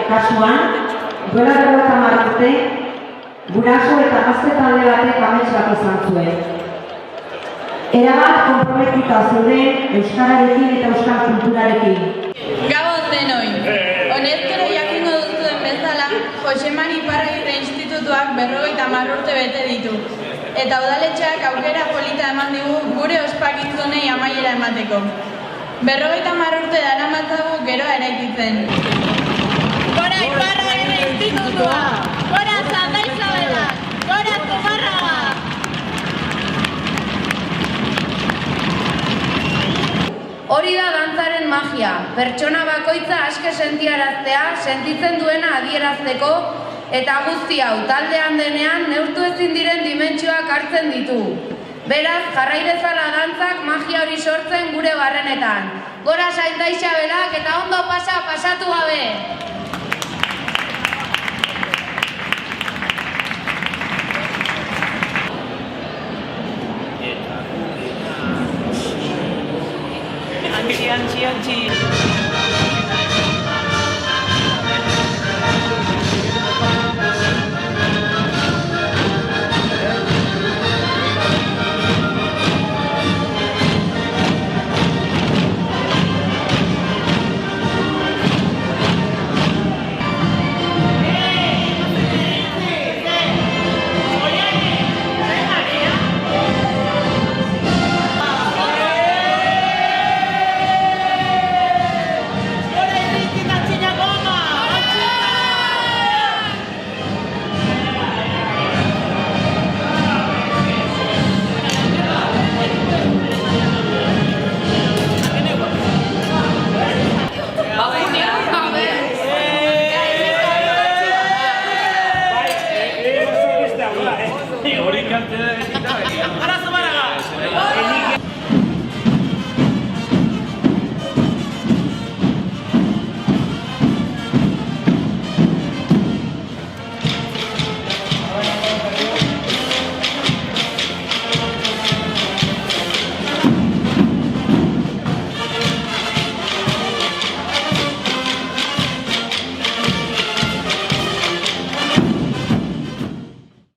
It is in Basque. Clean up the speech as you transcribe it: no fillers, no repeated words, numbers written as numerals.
kasuan, duela 50 urte, guraso eta gazte talde batek amets bat izan zuen. Erabat konprometituta zeuden euskararekin eta euskal kulturarekin. Gabon denoi! Honezkero jakingo duzuen bezala, Josemari Iparragirre Institutuak 50 urte bete ditu. Eta udaletxeak aukera polita eman digu gure ospakizunei amaiera emateko. 50 urte daramatzagu geroa eraikitzen. Gora Iparragirre Institutua! Gora Santa Isabela! Gora Zumarraga! Hori da dantzaren magia, pertsona bakoitza aske sentiaraztea, sentitzen duena adierazteko, eta guzti hau taldean denean neurtu ezin diren dimentsioak hartzen ditu. Beraz, jarrai dezala dantzak magia hori sortzen gure barrenetan. Gora Santa Isabelak eta ondo pasatu gabe!